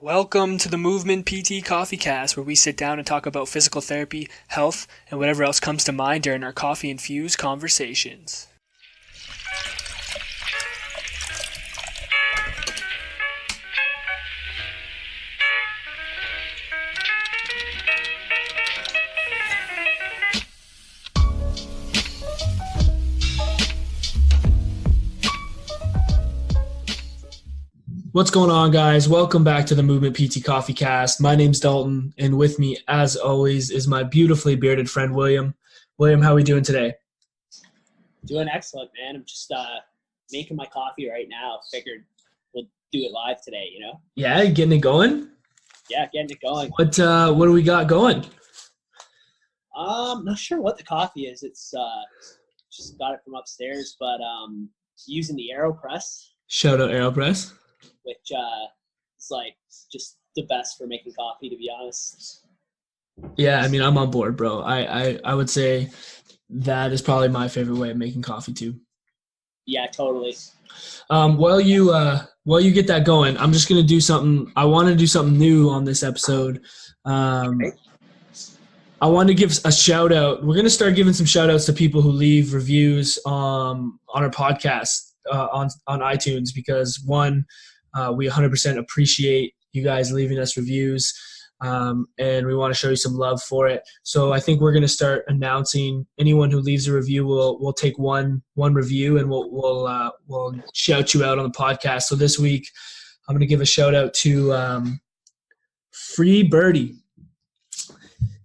Welcome to the Movement PT Coffee Cast, where we sit down and talk about physical therapy, health, and whatever else comes to mind during our coffee-infused conversations. What's going on, guys? Welcome back to the Movement PT Coffee Cast. My name's Dalton, and with me, as always, is my beautifully bearded friend, William. William, how are we doing today? Doing excellent, man. I'm just making my coffee right now. Figured we'll do it live today, you know? Yeah, getting it going? Yeah, getting it going. What do we got going? Not sure what the coffee is. It's just got it from upstairs, but using the AeroPress, Shout out AeroPress. which is like just the best for making coffee, to be honest. Yeah, I mean, I'm on board, bro. I would say that is probably my favorite way of making coffee too. Yeah, totally. While you get that going, I'm just gonna do something. I want to do something new on this episode. Okay. I want to give a shout out. We're gonna start giving some shout outs to people who leave reviews on our podcast on iTunes, because one, we 100% appreciate you guys leaving us reviews. And we want to show you some love for it. So I think we're going to start announcing anyone who leaves a review. We'll take one review and we'll shout you out on the podcast. So this week I'm going to give a shout out to Free Birdie.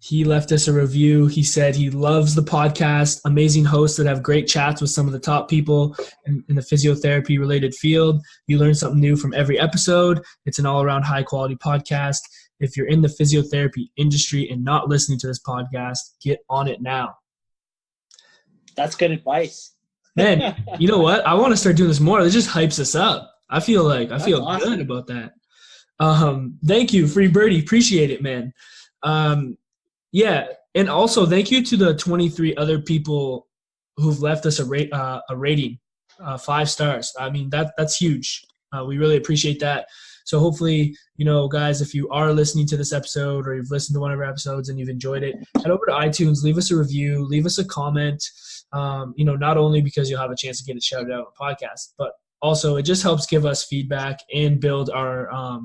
He left us a review. He said he loves the podcast, amazing hosts that have great chats with some of the top people in the physiotherapy related field. You learn something new from every episode. It's an all-around high-quality podcast. If you're in the physiotherapy industry and not listening to this podcast, get on it now. That's good advice. Man, you know what? I want to start doing this more. It just hypes us up. I feel awesome. good about that. Thank you, Free Birdie. Appreciate it, man. Yeah, and also thank you to the 23 other people who've left us a rating, 5 stars. I mean, that's huge. We really appreciate that. So hopefully, guys, if you are listening to this episode or you've listened to one of our episodes and you've enjoyed it, head over to iTunes, leave us a review, leave us a comment. Not only because you'll have a chance to get it shouted out on the podcast, but also it just helps give us feedback and build our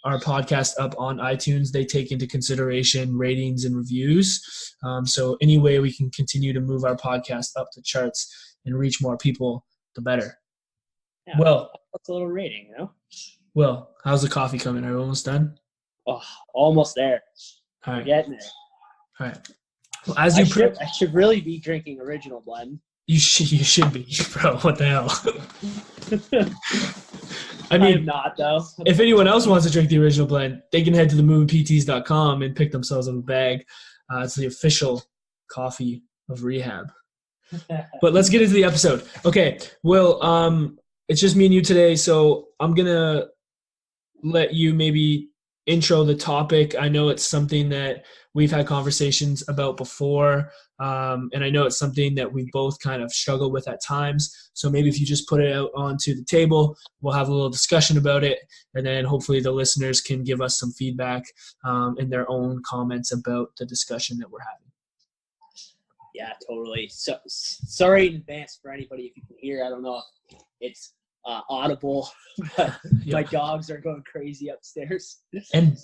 podcast up on iTunes. They take into consideration ratings and reviews. So any way we can continue to move our podcast up the charts and reach more people, the better. Yeah, well, that's a little rating, you know? Well, how's the coffee coming? Are we almost done? Oh, almost there. All right. We're getting there. All right. Well, I should really be drinking original blend. You should be, bro. What the hell? I I'm mean, not, though. if anyone else wants to drink the original blend, they can head to themoonpts.com and pick themselves up a bag. It's the official coffee of rehab. But let's get into the episode. Okay, Will, it's just me and you today, so I'm going to let you maybe intro the topic. I know it's something that we've had conversations about before, and I know it's something that we both kind of struggle with at times. So maybe if you just put it out onto the table, we'll have a little discussion about it, and then hopefully the listeners can give us some feedback in their own comments about the discussion that we're having. Yeah, totally. So sorry in advance for anybody if you can hear. I don't know if it's audible, but my dogs are going crazy upstairs. And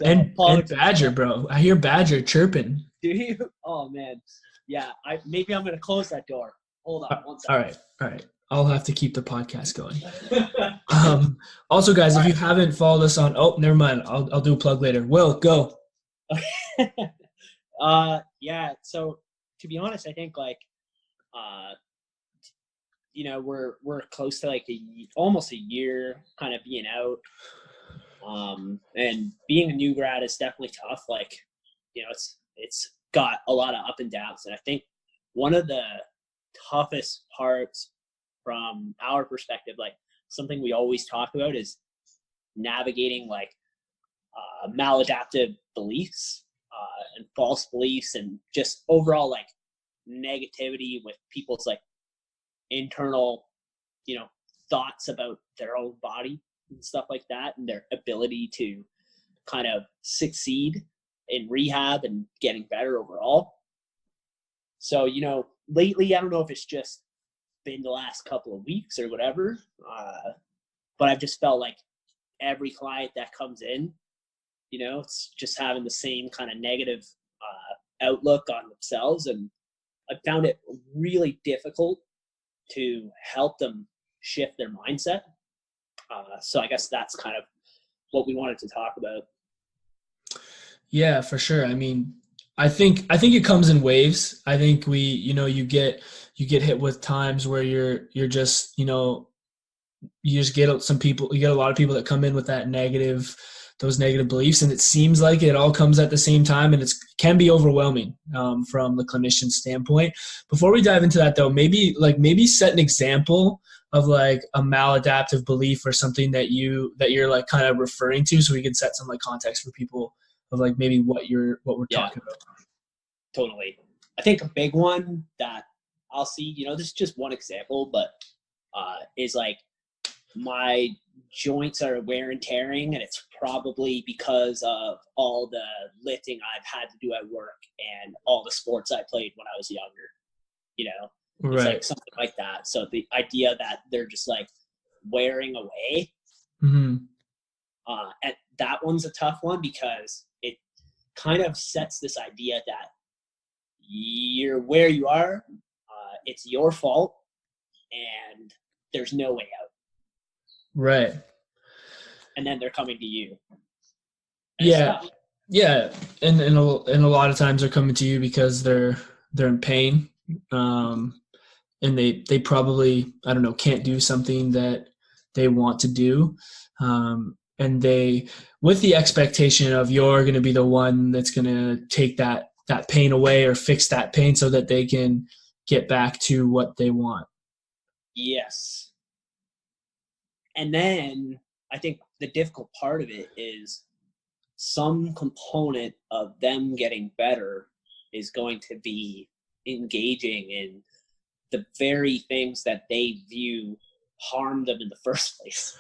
Badger, bro. I hear Badger chirping. Do you? Oh man. Yeah. Maybe I'm gonna close that door. Hold on one second. All right. I'll have to keep the podcast going. Also, guys, if you haven't followed us on, never mind. I'll do a plug later. Will, go. Yeah. So to be honest, I think we're close to almost a year kind of being out. And being a new grad is definitely tough. It's got a lot of up and downs. And I think one of the toughest parts from our perspective, something we always talk about, is navigating maladaptive beliefs and false beliefs and just overall negativity with people's internal, thoughts about their own body and stuff like that, and their ability to kind of succeed in rehab and getting better overall. So, you know, lately, I don't know if it's just been the last couple of weeks or whatever, but I've just felt like every client that comes in, you know, it's just having the same kind of negative outlook on themselves. And I found it really difficult to help them shift their mindset. So I guess that's kind of what we wanted to talk about. Yeah, for sure. I mean, I think it comes in waves. I think you get hit with times where you're just, you just get you get a lot of people that come in with those negative beliefs, and it seems like it all comes at the same time, and it can be overwhelming from the clinician standpoint. Before we dive into that though, maybe set an example of like a maladaptive belief or something that you're like kind of referring to, so we can set some like context for people of like maybe what we're talking about. Totally. I think a big one that I'll see, this is just one example, but is like, my joints are wear and tearing, and it's probably because of all the lifting I've had to do at work and all the sports I played when I was younger, It's Right. like something like that. So the idea that they're just like wearing away, Mm-hmm. and that one's a tough one because it kind of sets this idea that you're where you are, it's your fault, and there's no way out. Right. And then they're coming to you. Yeah. Yeah. And a lot of times they're coming to you because they're in pain. And they probably, I don't know, can't do something that they want to do. And they, with the expectation of you're going to be the one that's going to take that pain away or fix that pain so that they can get back to what they want. Yes. And then I think the difficult part of it is some component of them getting better is going to be engaging in the very things that they view harm them in the first place.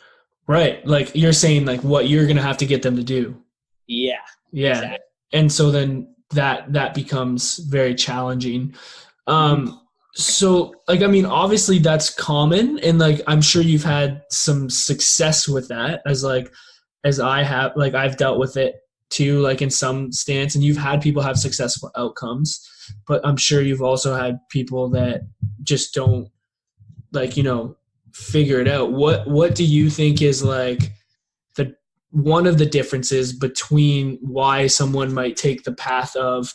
Right. Like you're saying, like what you're going to have to get them to do. Yeah. Yeah. Exactly. And so then that becomes very challenging. So like, I mean, obviously that's common, and like, I'm sure you've had some success with that as I have, like I've dealt with it too, like in some stance, and you've had people have successful outcomes, but I'm sure you've also had people that just don't figure it out. What do you think is like one of the differences between why someone might take the path of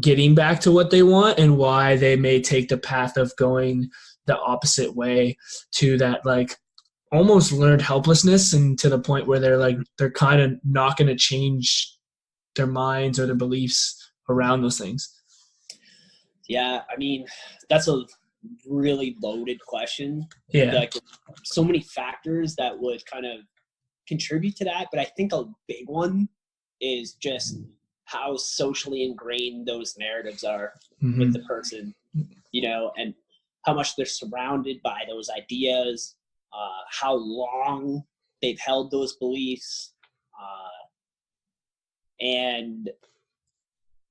getting back to what they want and why they may take the path of going the opposite way to that like almost learned helplessness, and to the point where they're kind of not going to change their minds or their beliefs around those things? Yeah, I mean, that's a really loaded question. Yeah. Like so many factors that would kind of contribute to that, but I think a big one is just how socially ingrained those narratives are with the person, and how much they're surrounded by those ideas, how long they've held those beliefs. And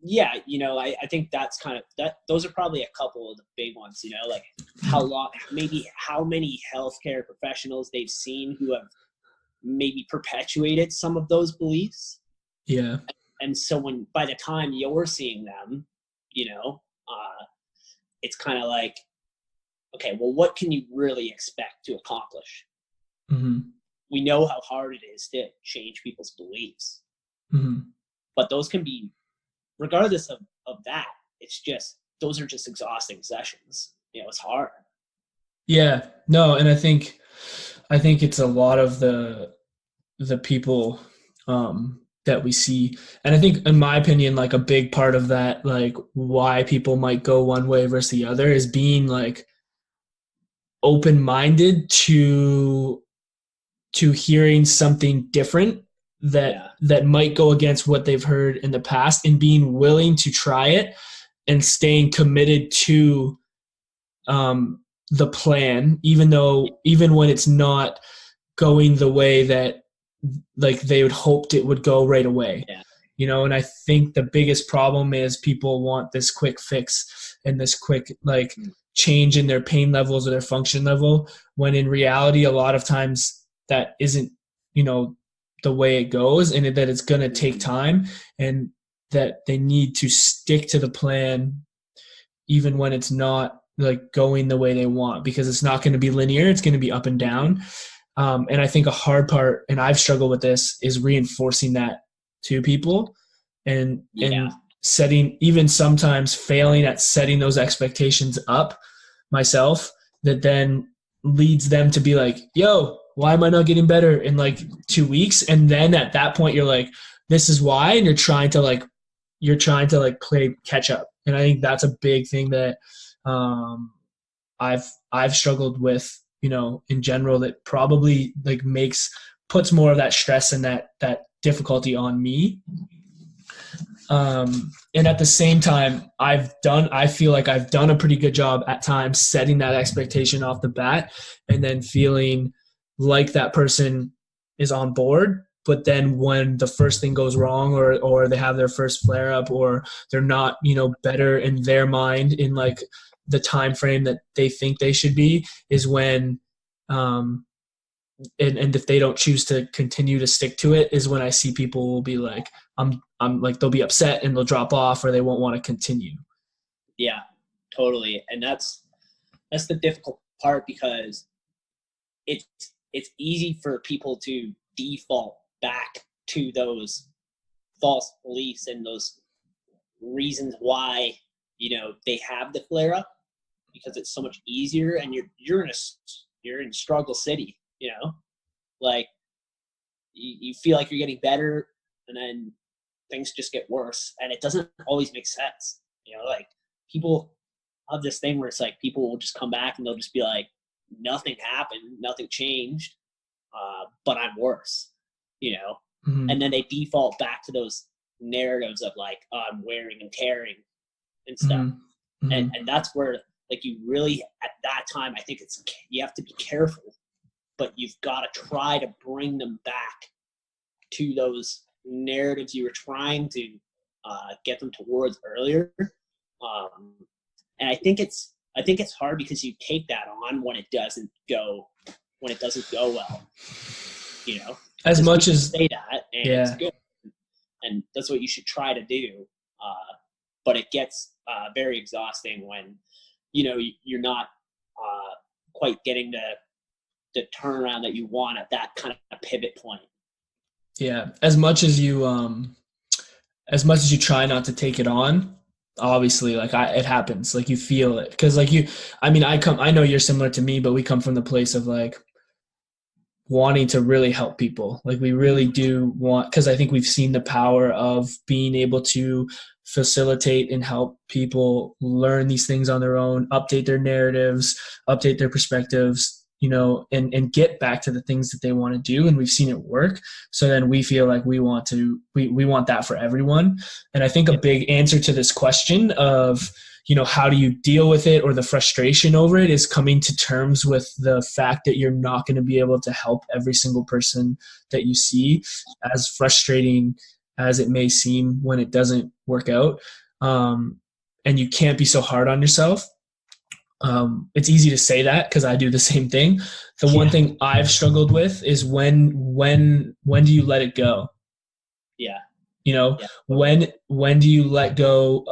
yeah, I think that's kind of that. Those are probably a couple of the big ones, like how long, maybe how many healthcare professionals they've seen who have maybe perpetuated some of those beliefs. Yeah. And so by the time you're seeing them, it's kind of like, okay, well, what can you really expect to accomplish? Mm-hmm. We know how hard it is to change people's beliefs, but those can be, regardless of that, it's just, those are just exhausting sessions. It's hard. Yeah. No. And I think it's a lot of the people, that we see. And I think, in my opinion, like a big part of that, like why people might go one way versus the other, is being like open-minded to hearing something different that might go against what they've heard in the past, and being willing to try it and staying committed to the plan, even when it's not going the way that like they would hoped it would go right away. Yeah. And I think the biggest problem is people want this quick fix and this quick like change in their pain levels or their function level, when in reality a lot of times that isn't the way it goes, and that it's going to take time, and that they need to stick to the plan even when it's not like going the way they want, because it's not going to be linear. It's going to be up and down. And I think a hard part, and I've struggled with this, is reinforcing that to people, and setting, even sometimes failing at setting those expectations up myself, that then leads them to be like, yo, why am I not getting better in like 2 weeks? And then at that point you're like, this is why. And you're trying to play catch up. And I think that's a big thing that I've struggled with, in general, that probably like puts more of that stress and that difficulty on me. And at the same time, I feel like I've done a pretty good job at times setting that expectation off the bat, and then feeling like that person is on board. But then when the first thing goes wrong, or they have their first flare up, or they're not, better in their mind in like the time frame that they think they should be, is when, and if they don't choose to continue to stick to it, is when I see people will be like, I'm like, they'll be upset and they'll drop off, or they won't want to continue. Yeah, totally. And that's the difficult part, because it's easy for people to default back to those false beliefs and those reasons why, they have the flare up, because it's so much easier, and you're in struggle city, like you feel like you're getting better, and then things just get worse, and it doesn't always make sense. Like people have this thing where it's like people will just come back and they'll just be like, nothing happened, nothing changed, but I'm worse, Mm-hmm. And then they default back to those narratives of like, oh, I'm wearing and tearing and stuff. Mm-hmm. And that's where, like, you really, at that time, I think you have to be careful, but you've got to try to bring them back to those narratives you were trying to get them towards earlier. And I think it's hard, because you take that on when it doesn't go well, as much as say that, and it's good, and that's what you should try to do. But it gets very exhausting when you're not quite getting the turnaround that you want at that kind of pivot point. Yeah, as much as you try not to take it on, obviously, like it happens. Like you feel it, because like I know you're similar to me, but we come from the place of like wanting to really help people. Like we really do want, because I think we've seen the power of being able to facilitate and help people learn these things on their own, update their narratives, update their perspectives, and get back to the things that they want to do. And we've seen it work. So then we feel like we want that for everyone. And I think a big answer to this question of, how do you deal with it, or the frustration over it, is coming to terms with the fact that you're not going to be able to help every single person that you see, as frustrating as it may seem when it doesn't work out. And you can't be so hard on yourself. It's easy to say that, because I do the same thing. The one thing I've struggled with is when do you let it go? Yeah. When do you let go,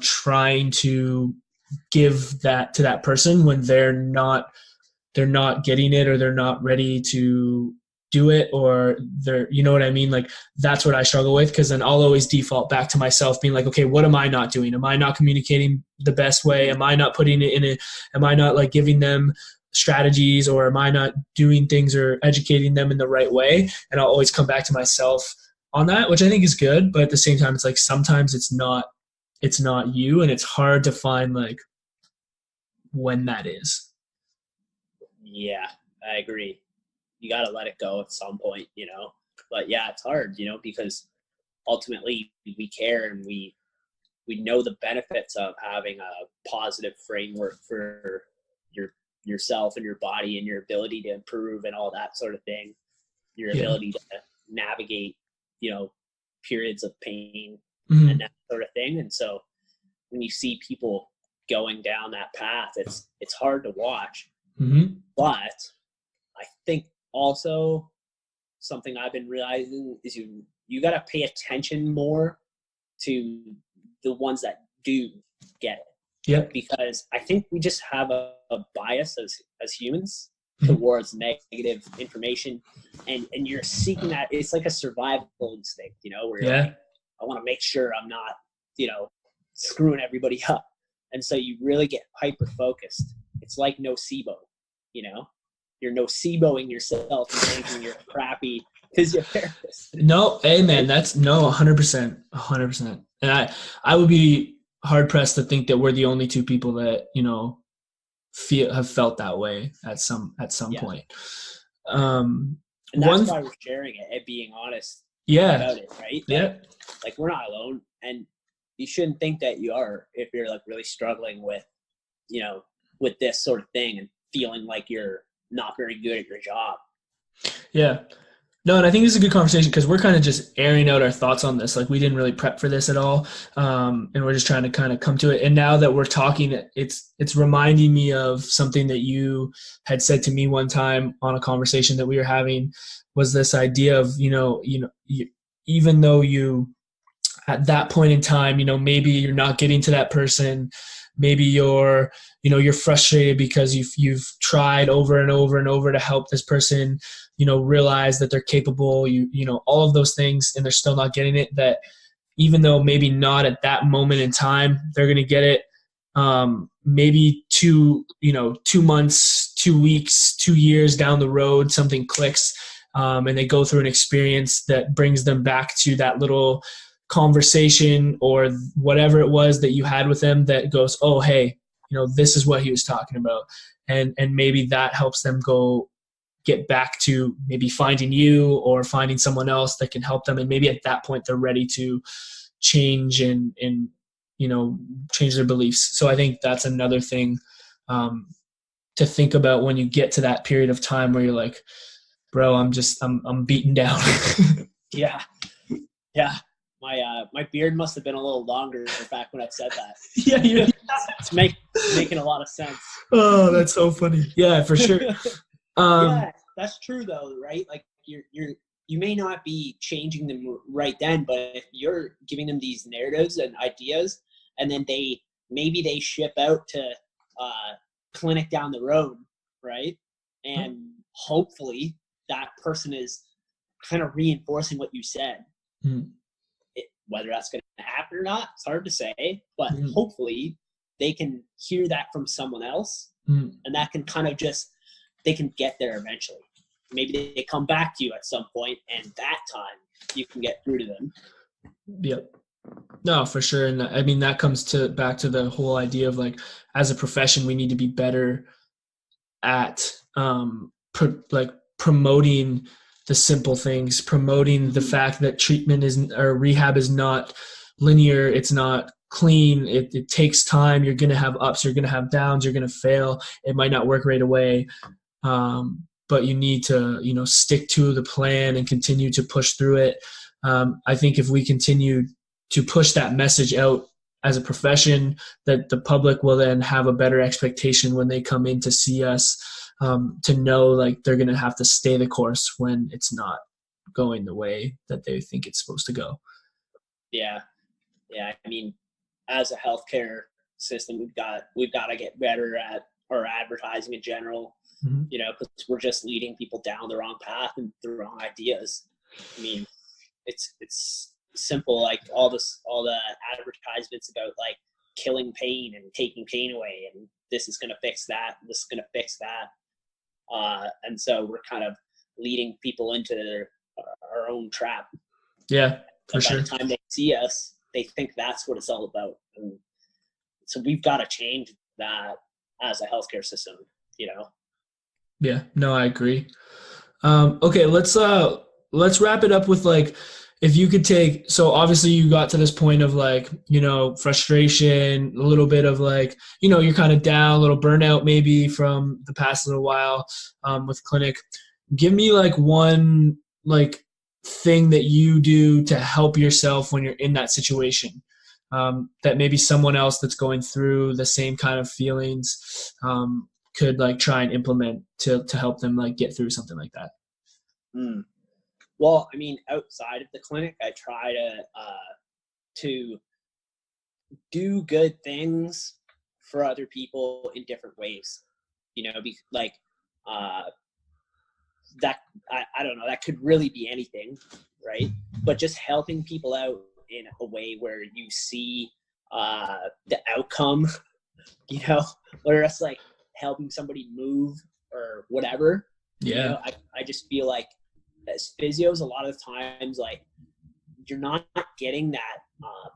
trying to give that to that person when they're not getting it, or they're not ready to do it, or they're, what I mean? Like that's what I struggle with, because then I'll always default back to myself being like, okay, what am I not doing? Am I not communicating the best way? Am I not putting it in it? Am I not like giving them strategies, or am I not doing things or educating them in the right way? And I'll always come back to myself on that, which I think is good. But at the same time, it's like sometimes it's not you, and it's hard to find like when that is. Yeah, I agree. You got to let it go at some point, but yeah, it's hard, because ultimately we care, and we know the benefits of having a positive framework for yourself and your body and your ability to improve and all that sort of thing. your Yeah. ability to navigate, periods of pain Mm-hmm. and that sort of thing. And so when you see people going down that path, it's hard to watch. Mm-hmm. But I think also something I've been realizing is you got to pay attention more to the ones that do get it. Yep. Because I think we just have a bias as humans Mhm. towards negative information, and you're seeking that. It's like a survival instinct, where you're Yeah. like, I want to make sure I'm not, screwing everybody up. And so you really get hyper focused. It's like nocebo, you're noceboing yourself and thinking you're a crappy physiotherapist. No, hey man, that's 100%, 100%. And I would be hard pressed to think that we're the only two people that, have felt that way at some Yeah. point. And that's why we're sharing it and being honest about it, right? Like we're not alone, and you shouldn't think that you are if you're like really struggling with, with this sort of thing and feeling like you're not very good at your job. Yeah. No, and I think this is a good conversation because we're kind of just airing out our thoughts on this. Like we didn't really prep for this at all, and we're just trying to kind of come to it. And now that we're talking, it's reminding me of something that you had said to me one time on a conversation that we were having. Was this idea of even though you at that point in time, maybe you're not getting to that person, maybe you're frustrated because you've tried over and over and over to help this person, realize that they're capable, all of those things, and they're still not getting it. That even though maybe not at that moment in time, they're going to get it. Maybe 2 months, 2 weeks, 2 years down the road, something clicks, and they go through an experience that brings them back to that little conversation or whatever it was that you had with them that goes, oh, hey, this is what he was talking about. And maybe that helps them get back to maybe finding you or finding someone else that can help them. And maybe at that point they're ready to change and change their beliefs. So I think that's another thing to think about when you get to that period of time where you're like, bro, I'm beaten down. Yeah. My beard must have been a little longer back when I said that. Yeah. It's making a lot of sense. Oh, that's so funny. Yeah, for sure. Yeah, that's true though, right? Like you may not be changing them right then, but if you're giving them these narratives and ideas, and then maybe they ship out to clinic down the road, right? And hopefully that person is kind of reinforcing what you said. Mm. Whether that's going to happen or not, it's hard to say, but hopefully they can hear that from someone else, and that can kind of they can get there eventually. Maybe they come back to you at some point, and that time you can get through to them. Yep. No, for sure. And I mean, that comes back to the whole idea of like, as a profession, we need to be better at promoting the simple things, promoting the fact that treatment or rehab is not linear. It's not clean. It takes time. You're going to have ups, you're going to have downs, you're going to fail. It might not work right away. But you need to, stick to the plan and continue to push through it. I think if we continue to push that message out as a profession, that the public will then have a better expectation when they come in to see us, to know like they're going to have to stay the course when it's not going the way that they think it's supposed to go. Yeah. I mean, as a healthcare system, we've got to get better at our advertising in general, because we're just leading people down the wrong path and the wrong ideas. I mean, it's simple, like all the advertisements about like killing pain and taking pain away, and this is going to fix that, this is going to fix that. And so we're kind of leading people into our own trap. Yeah, for sure. By the time they see us, they think that's what it's all about. And so we've got to change that as a healthcare system, Yeah, no, I agree. Okay, let's wrap it up with like, if you could take, so obviously you got to this point of like, frustration, a little bit of like, you're kind of down, a little burnout maybe from the past little while with clinic. Give me like one like thing that you do to help yourself when you're in that situation, that maybe someone else that's going through the same kind of feelings could like try and implement to help them like get through something like that? Well, I mean, outside of the clinic, I try to do good things for other people in different ways. That I don't know, that could really be anything, right? But just helping people out in a way where you see the outcome, whether it's like helping somebody move or whatever. Yeah. I just feel like as physios, a lot of times, like, you're not getting that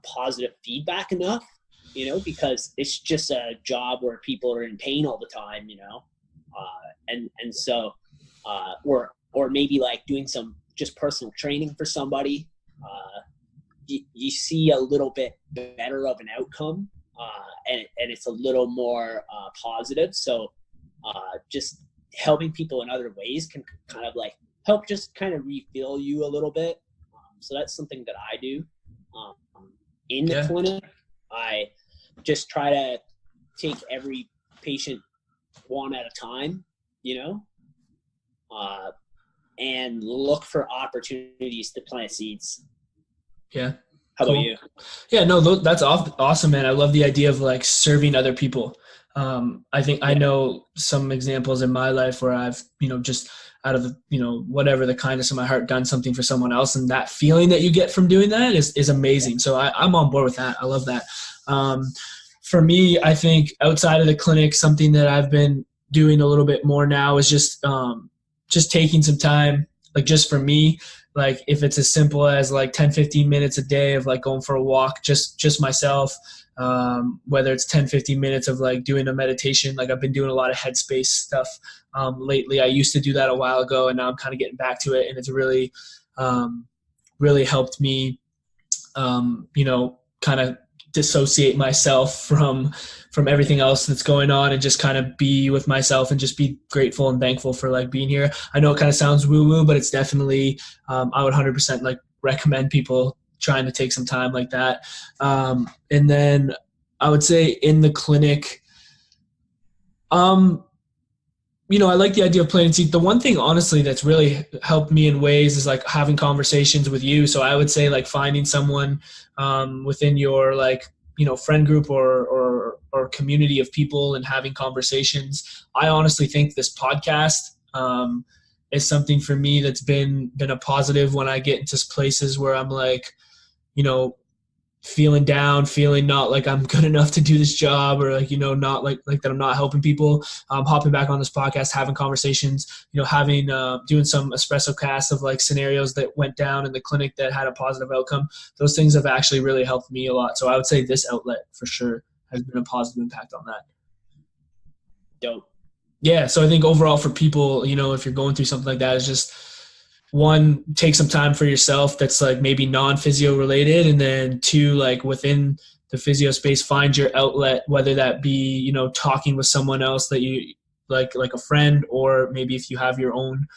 positive feedback enough, because it's just a job where people are in pain all the time, and so or maybe like doing some just personal training for somebody, you see a little bit better of an outcome, and it's a little more positive. So just helping people in other ways can kind of like help just kind of refill you a little bit. So that's something that I do in the clinic. I just try to take every patient one at a time, and look for opportunities to plant seeds. Yeah. How about you? Yeah, no, that's awesome, man. I love the idea of like serving other people. I think I know some examples in my life where I've, just out of the, whatever the kindness of my heart, done something for someone else. And that feeling that you get from doing that is amazing. So I'm on board with that. I love that. For me, I think outside of the clinic, something that I've been doing a little bit more now is just taking some time, like just for me, like if it's as simple as like 10, 15 minutes a day of like going for a walk, just myself, whether it's 10, 15 minutes of like doing a meditation. Like I've been doing a lot of headspace stuff lately. I used to do that a while ago, and now I'm kind of getting back to it. And it's really, really helped me, kind of dissociate myself from everything else that's going on and just kind of be with myself and just be grateful and thankful for like being here. I know it kind of sounds woo woo, but it's definitely, I would 100% like recommend people trying to take some time like that. And then I would say in the clinic, I like the idea of planting seeds. The one thing, honestly, that's really helped me in ways is like having conversations with you. So I would say like finding someone within your like, friend group or community of people and having conversations. I honestly think this podcast is something for me that's been a positive when I get into places where I'm like, feeling down, feeling not like I'm good enough to do this job, or like, not like that I'm not helping people. Hopping back on this podcast, having conversations, having, doing some espresso casts of like scenarios that went down in the clinic that had a positive outcome. Those things have actually really helped me a lot. So I would say this outlet for sure has been a positive impact on that. Dope. Yeah. So I think overall for people, if you're going through something like that, it's just, one, take some time for yourself that's like maybe non-physio related, and then two, like within the physio space, find your outlet, whether that be, talking with someone else that you like a friend, or maybe if you have your own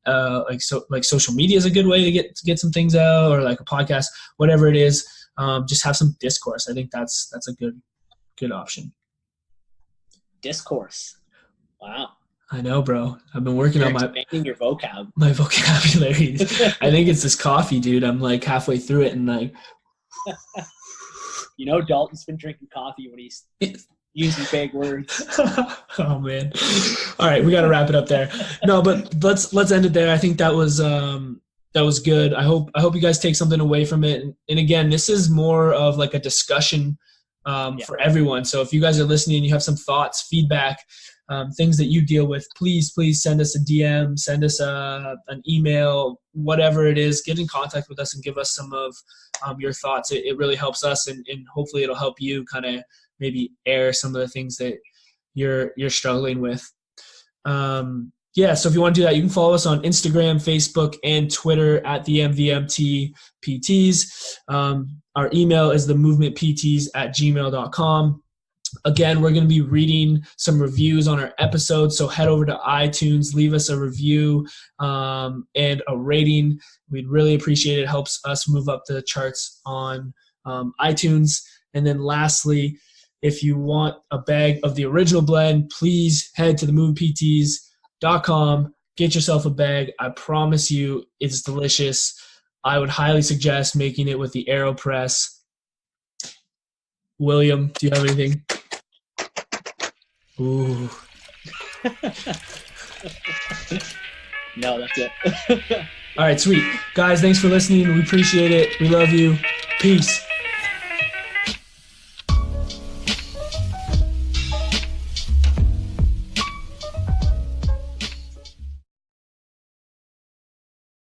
like social media is a good way to get some things out, or like a podcast, whatever it is. Just have some discourse. I think that's a good option. Discourse. Wow. I know, bro. I've been working on your vocab. My vocabulary. I think it's this coffee, dude. I'm like halfway through it, and like, Dalton's been drinking coffee when he's using big words. Oh man! All right, we got to wrap it up there. No, but let's end it there. I think that was good. I hope you guys take something away from it. And again, this is more of like a discussion for everyone. So if you guys are listening, you have some thoughts, feedback, things that you deal with, please send us a DM, send us an email, whatever it is. Get in contact with us and give us some of your thoughts. It really helps us, and hopefully it'll help you kind of maybe air some of the things that you're struggling with. So if you want to do that, you can follow us on Instagram, Facebook, and Twitter at the MVMT PTs. Our email is themovementpts@gmail.com. Again, we're going to be reading some reviews on our episode, so head over to iTunes, leave us a review and a rating. We'd really appreciate it. It helps us move up the charts on iTunes. And then lastly, if you want a bag of the original blend, please head to themoviepts.com, get yourself a bag. I promise you it's delicious. I would highly suggest making it with the AeroPress. William, do you have anything? Ooh. No, that's it. All right, sweet. Guys, thanks for listening. We appreciate it. We love you. Peace.